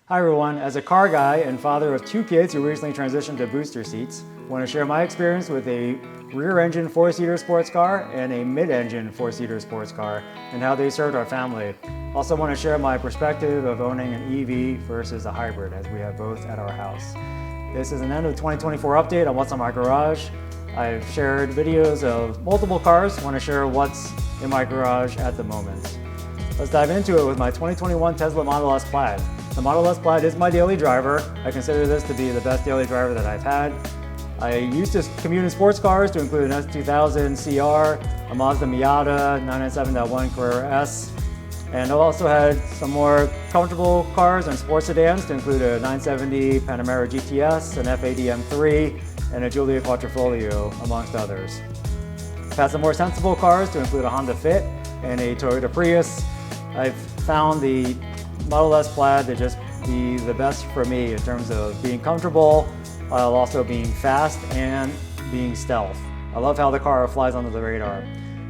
Hi everyone, as a car guy and father of 2 kids who recently transitioned to booster seats, I want to share my experience with a rear-engine 4-seater sports car and a mid-engine 4-seater sports car and how they served our family. Also want to share my perspective of owning an EV versus a hybrid, as we have both at our house. This is an end of 2024 update on what's on my garage. I've shared videos of multiple cars. I want to share what's in my garage at the moment. Let's dive into it with my 2021 Tesla Model S Plaid. The Model S Plaid is my daily driver. I consider this to be the best daily driver that I've had. I used to commute in sports cars to include an S2000 CR, a Mazda Miata 997.1 Carrera S, and I also had some more comfortable cars and sports sedans to include a 970 Panamera GTS, an F80 M3, and a Giulia Quattrofoglio, amongst others. I've had some more sensible cars to include a Honda Fit and a Toyota Prius. I've found the Model S Plaid to just be the best for me in terms of being comfortable, while also being fast and being stealth. I love how the car flies under the radar.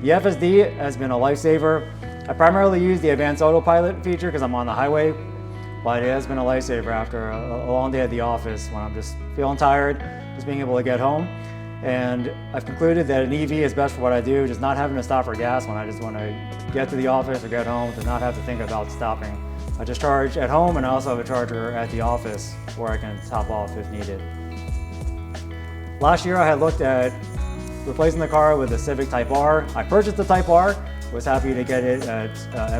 The FSD has been a lifesaver. I primarily use the advanced autopilot feature because I'm on the highway, but it has been a lifesaver after a long day at the office when I'm just feeling tired, just being able to get home. And I've concluded that an EV is best for what I do, just not having to stop for gas when I just want to get to the office or get home, to not have to think about stopping. I just charge at home, and I also have a charger at the office where I can top off if needed. Last year I had looked at replacing the car with a Civic Type R. I purchased the Type R, was happy to get it at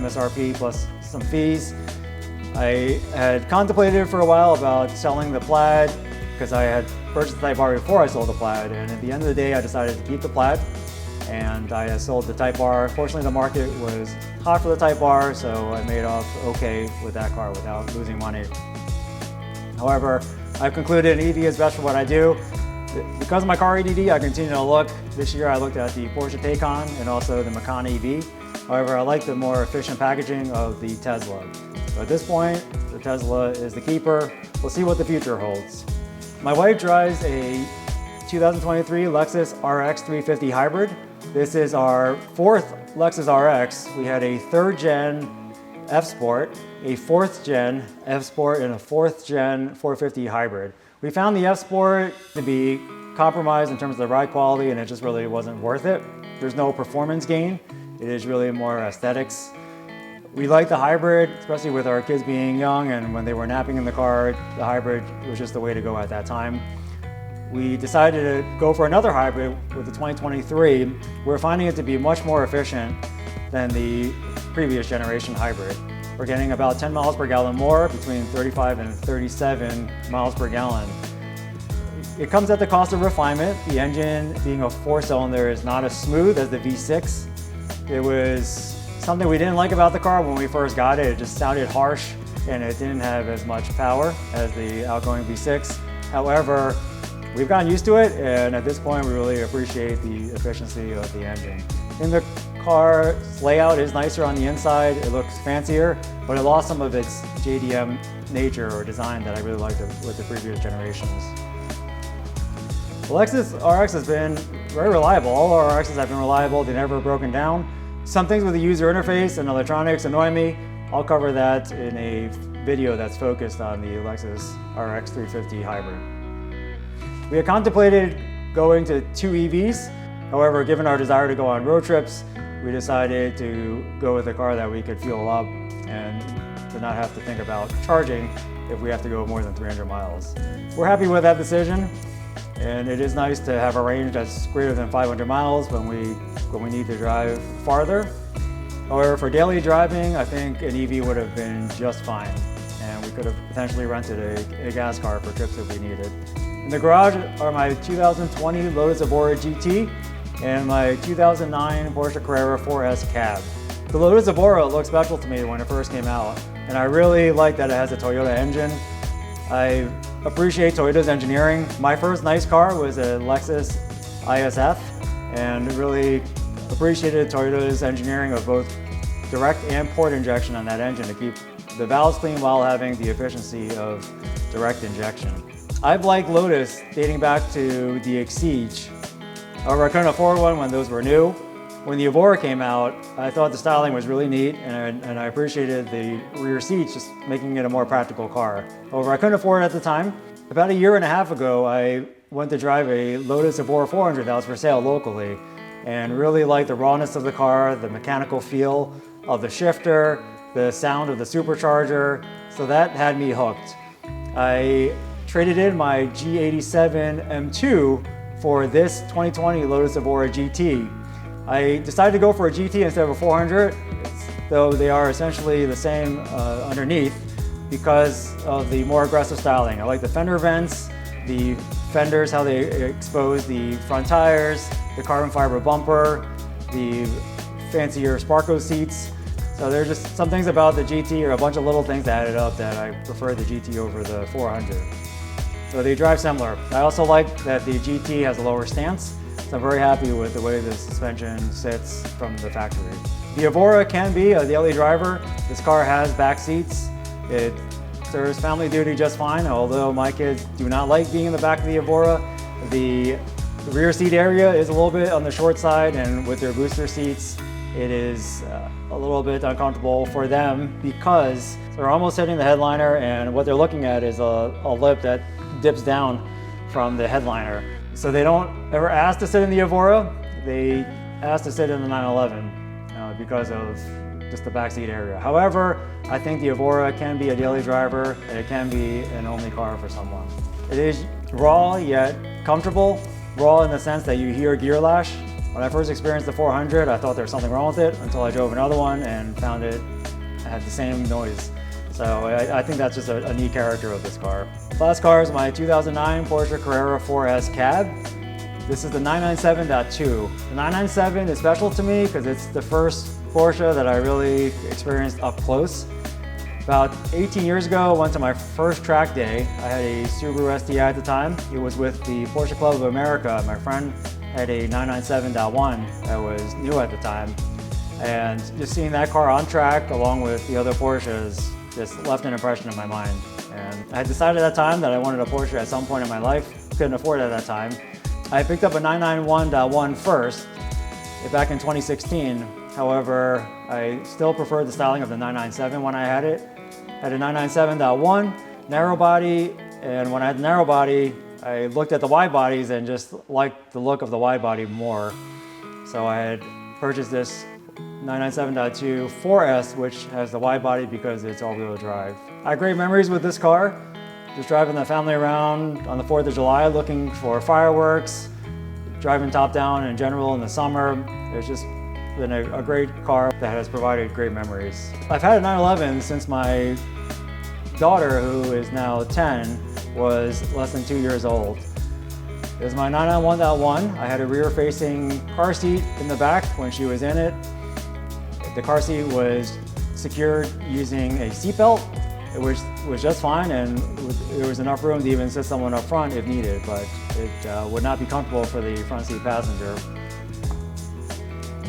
MSRP plus some fees. I had contemplated for a while about selling the Plaid because I had purchased the Type R before I sold the Plaid, and at the end of the day I decided to keep the Plaid, and I sold the Type R. Fortunately, the market was hot for the Type R, so I made off okay with that car without losing money. However, I've concluded an EV is best for what I do. Because of my car ADD, I continue to look. This year I looked at the Porsche Taycan and also the Macan EV. However, I like the more efficient packaging of the Tesla. So at this point, the Tesla is the keeper. We'll see what the future holds. My wife drives a 2023 Lexus RX350 hybrid. This is our 4th Lexus RX. We had a 3rd gen F Sport, a 4th gen F Sport, and a 4th gen 450 hybrid. We found the F Sport to be compromised in terms of the ride quality, and it just really wasn't worth it. There's no performance gain. It is really more aesthetics. We like the hybrid, especially with our kids being young, and when they were napping in the car, the hybrid was just the way to go at that time. We decided to go for another hybrid with the 2023. We're finding it to be much more efficient than the previous generation hybrid. We're getting about 10 miles per gallon more, between 35 and 37 miles per gallon. It comes at the cost of refinement. The engine, being a 4-cylinder, is not as smooth as the V6. It was something we didn't like about the car when we first got it. It just sounded harsh, and it didn't have as much power as the outgoing V6. However, we've gotten used to it, and at this point we really appreciate the efficiency of the engine. In the car's layout is nicer on the inside, it looks fancier, but it lost some of its JDM nature or design that I really liked with the previous generations. The Lexus RX has been very reliable. All our RXs have been reliable, they've never broken down. Some things with the user interface and electronics annoy me. I'll cover that in a video that's focused on the Lexus RX350 hybrid. We had contemplated going to 2 EVs. However, given our desire to go on road trips, we decided to go with a car that we could fuel up and to not have to think about charging if we have to go more than 300 miles. We're happy with that decision, and it is nice to have a range that's greater than 500 miles when we need to drive farther. However, for daily driving, I think an EV would have been just fine, and we could have potentially rented a gas car for trips if we needed. In the garage are my 2020 Lotus Evora GT and my 2009 Porsche Carrera 4S cab. The Lotus Evora looked special to me when it first came out, and I really like that it has a Toyota engine. I appreciate Toyota's engineering. My first nice car was a Lexus ISF, and really appreciated Toyota's engineering of both direct and port injection on that engine to keep the valves clean while having the efficiency of direct injection. I've liked Lotus dating back to the Exige. However, I couldn't afford one when those were new. When the Evora came out, I thought the styling was really neat, and I appreciated the rear seats, just making it a more practical car. However, I couldn't afford it at the time. About a year and a half ago, I went to drive a Lotus Evora 400 that was for sale locally, and really liked the rawness of the car, the mechanical feel of the shifter, the sound of the supercharger, so that had me hooked. I traded in my G87 M2 for this 2020 Lotus Evora GT. I decided to go for a GT instead of a 400, though they are essentially the same underneath, because of the more aggressive styling. I like the fender vents, the fenders, how they expose the front tires, the carbon fiber bumper, the fancier Sparko seats. So there's just some things about the GT, or a bunch of little things that added up, that I prefer the GT over the 400. So they drive similar. I also like that the GT has a lower stance, so I'm very happy with the way the suspension sits from the factory. The Evora can be a daily driver. This car has back seats. It serves family duty just fine, although my kids do not like being in the back of the Evora. The rear seat area is a little bit on the short side, and with their booster seats, it is a little bit uncomfortable for them because they're almost hitting the headliner, and what they're looking at is a lip that dips down from the headliner. So they don't ever ask to sit in the Evora, they ask to sit in the 911 because of just the backseat area. However, I think the Evora can be a daily driver, and it can be an only car for someone. It is raw yet comfortable. Raw in the sense that you hear gear lash. When I first experienced the 400, I thought there was something wrong with it until I drove another one and found it had the same noise. So I think that's just a neat character of this car. Last car is my 2009 Porsche Carrera 4S cab. This is the 997.2. The 997 is special to me because it's the first Porsche that I really experienced up close. About 18 years ago, I went to my first track day. I had a Subaru STI at the time. It was with the Porsche Club of America. My friend had a 997.1 that was new at the time. And just seeing that car on track along with the other Porsches just left an impression in my mind. And I had decided at that time that I wanted a Porsche at some point in my life. Couldn't afford it at that time. I picked up a 991.1 first back in 2016. However, I still preferred the styling of the 997 when I had it. I had a 997.1, narrow body, and when I had the narrow body, I looked at the wide bodies and just liked the look of the wide body more. So I had purchased this 997.2 4S, which has the wide body because it's all-wheel drive. I had great memories with this car. Just driving the family around on the 4th of July, looking for fireworks, driving top down in general in the summer. It's just been a great car that has provided great memories. I've had a 911 since my daughter, who is now 10, was less than 2 years old. It was my 991.1. I had a rear-facing car seat in the back when she was in it. The car seat was secured using a seatbelt, which was just fine, and there was enough room to even sit someone up front if needed, but it would not be comfortable for the front seat passenger.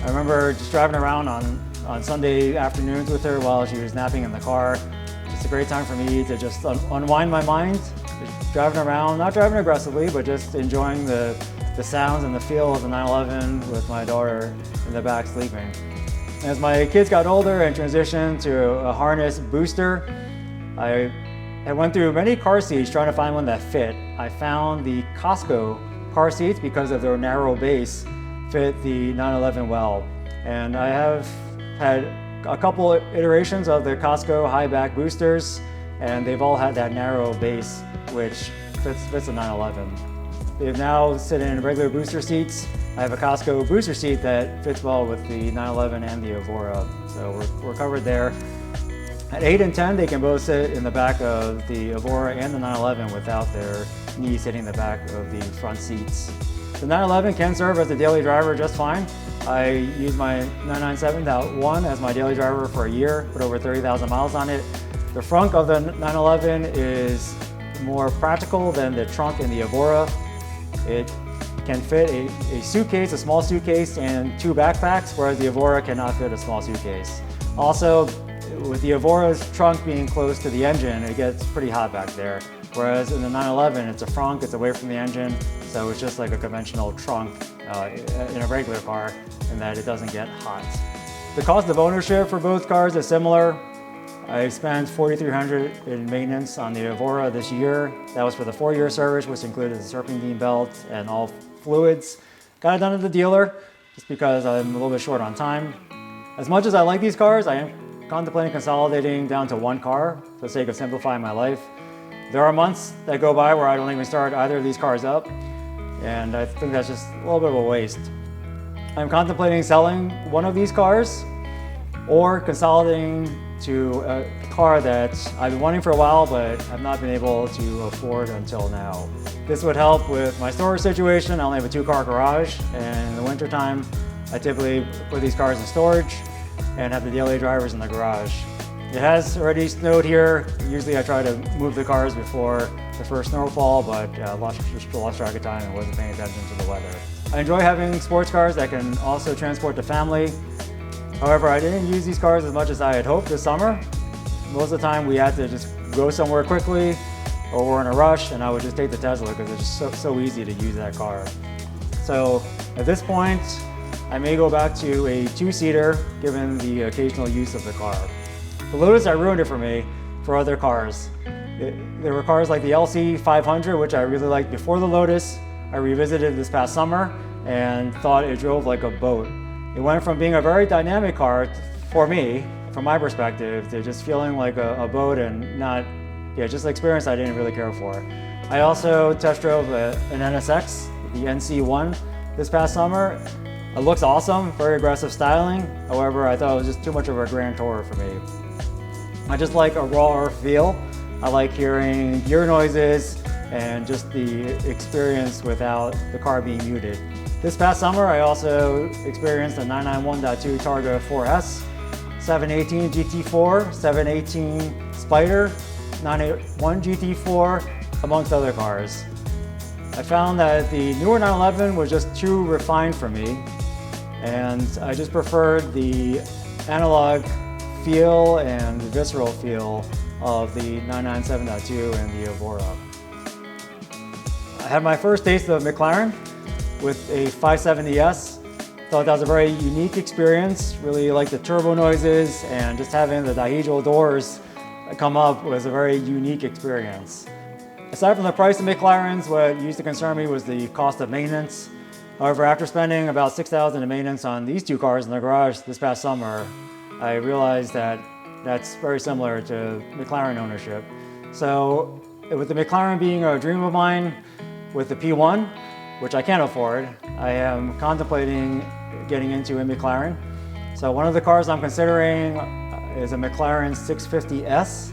I remember just driving around on Sunday afternoons with her while she was napping in the car. Just a great time for me to just unwind my mind, just driving around, not driving aggressively, but just enjoying the sounds and the feel of the 911 with my daughter in the back sleeping. As my kids got older and transitioned to a harness booster, I went through many car seats trying to find one that fit. I found the Costco car seats because of their narrow base fit the 911 well. And I have had a couple iterations of the Costco high back boosters, and they've all had that narrow base which fits the 911. They've now sit in regular booster seats. I have a Costco booster seat that fits well with the 911 and the Evora, so we're covered there. At 8 and 10, they can both sit in the back of the Evora and the 911 without their knees hitting the back of the front seats. The 911 can serve as a daily driver just fine. I used my 997.1 as my daily driver for a year, put over 30,000 miles on it. The front of the 911 is more practical than the trunk in the Evora. It can fit a suitcase, a small suitcase, and 2 backpacks, whereas the Evora cannot fit a small suitcase. Also, with the Evora's trunk being close to the engine, it gets pretty hot back there. Whereas in the 911, it's a frunk, it's away from the engine, so it's just like a conventional trunk in a regular car, and that it doesn't get hot. The cost of ownership for both cars is similar. I spent $4,300 in maintenance on the Evora this year. That was for the 4-year service, which included the serpentine belt and all fluids. Got it done at the dealer, just because I'm a little bit short on time. As much as I like these cars, I am contemplating consolidating down to one car for the sake of simplifying my life. There are months that go by where I don't even start either of these cars up, and I think that's just a little bit of a waste. I'm contemplating selling one of these cars or consolidating to a car that I've been wanting for a while but have not been able to afford until now. This would help with my storage situation. I only have a 2-car garage, and in the wintertime I typically put these cars in storage and have the daily drivers in the garage. It has already snowed here. Usually I try to move the cars before the first snowfall, but lost track of time and wasn't paying attention to the weather. I enjoy having sports cars that can also transport the family. However, I didn't use these cars as much as I had hoped this summer. Most of the time we had to just go somewhere quickly or we're in a rush, and I would just take the Tesla because it's just so easy to use that car. So at this point, I may go back to a 2-seater given the occasional use of the car. The Lotus, I ruined it for me for other cars. There were cars like the LC500, which I really liked before the Lotus. I revisited this past summer and thought it drove like a boat. It went from being a very dynamic car for me, from my perspective, to just feeling like a boat and just an experience I didn't really care for. I also test drove an NSX, the NC1, this past summer. It looks awesome, very aggressive styling. However, I thought it was just too much of a grand tourer for me. I just like a rawer feel. I like hearing gear noises and just the experience without the car being muted. This past summer, I also experienced a 991.2 Targa 4S, 718 GT4, 718 Spider, 981 GT4, amongst other cars. I found that the newer 911 was just too refined for me, and I just preferred the analog feel and the visceral feel of the 997.2 and the Evora. I had my first taste of McLaren with a 570S. Thought that was a very unique experience. Really liked the turbo noises, and just having the dihedral doors come up was a very unique experience. Aside from the price of McLarens, what used to concern me was the cost of maintenance. However, after spending about $6,000 in maintenance on these 2 cars in the garage this past summer, I realized that that's very similar to McLaren ownership. So with the McLaren being a dream of mine, with the P1, which I can't afford, I am contemplating getting into a McLaren. So one of the cars I'm considering is a McLaren 650S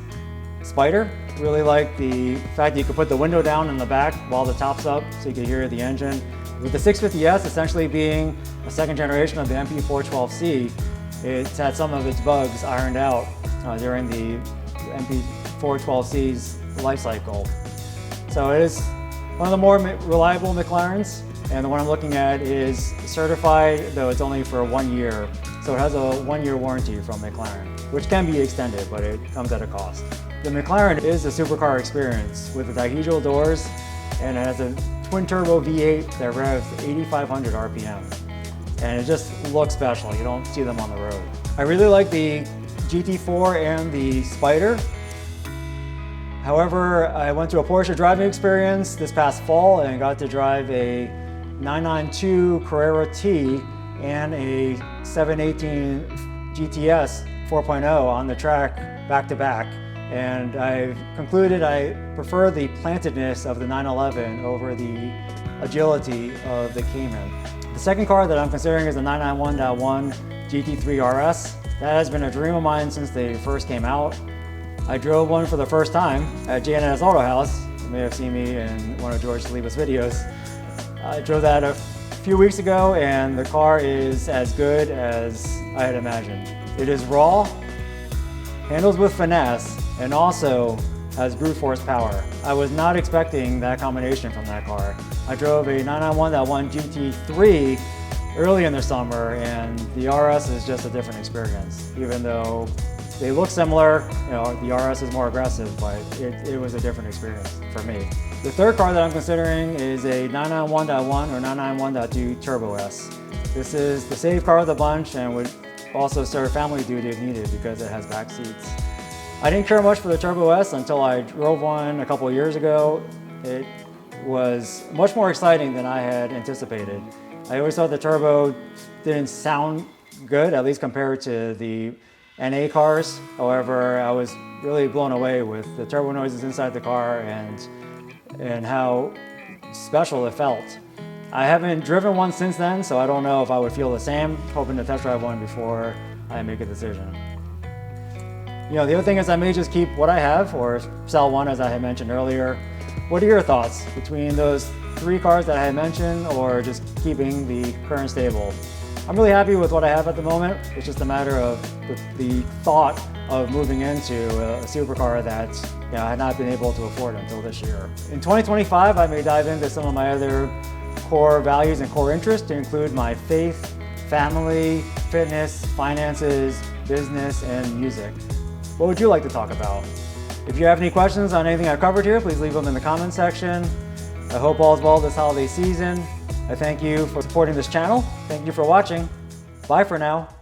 Spider. Really like the fact that you could put the window down in the back while the top's up so you can hear the engine. With the 650S essentially being a second generation of the MP412C, it's had some of its bugs ironed out during the MP412C's life cycle. So it is one of the more reliable McLarens, and the one I'm looking at is certified, though it's only for 1 year. So it has a 1-year warranty from McLaren, which can be extended, but it comes at a cost. The McLaren is a supercar experience with the dihedral doors, and it has a twin-turbo V8 that revs 8,500 RPM. And it just looks special. You don't see them on the road. I really like the GT4 and the Spider. However, I went to a Porsche driving experience this past fall and got to drive a 992 Carrera T and a 718 GTS 4.0 on the track back to back. And I've concluded I prefer the plantedness of the 911 over the agility of the Cayman. The second car that I'm considering is the 991.1 GT3 RS. That has been a dream of mine since they first came out. I drove one for the first time at J&S Auto House. You may have seen me in one of George Saliba's videos. I drove that a few weeks ago, and the car is as good as I had imagined. It is raw, handles with finesse, and also has brute force power. I was not expecting that combination from that car. I drove a 991.1 GT3 early in the summer, and the RS is just a different experience, even though They look similar, you know, the RS is more aggressive, but it was a different experience for me. The third car that I'm considering is a 991.1 or 991.2 Turbo S. This is the safe car of the bunch and would also serve family duty if needed because it has back seats. I didn't care much for the Turbo S until I drove one a couple of years ago. It was much more exciting than I had anticipated. I always thought the Turbo didn't sound good, at least compared to the NA cars. However, I was really blown away with the turbo noises inside the car and how special it felt. I haven't driven one since then, so I don't know if I would feel the same. Hoping to test drive one before I make a decision. You know, the other thing is I may just keep what I have or sell one, as I had mentioned earlier. What are your thoughts between those three cars that I had mentioned or just keeping the current stable? I'm really happy with what I have at the moment. It's just a matter of the thought of moving into a supercar that, you know, I had not been able to afford until this year. In 2025, I may dive into some of my other core values and core interests to include my faith, family, fitness, finances, business, and music. What would you like to talk about? If you have any questions on anything I've covered here, please leave them in the comments section. I hope all is well this holiday season. I thank you for supporting this channel. Thank you for watching. Bye for now.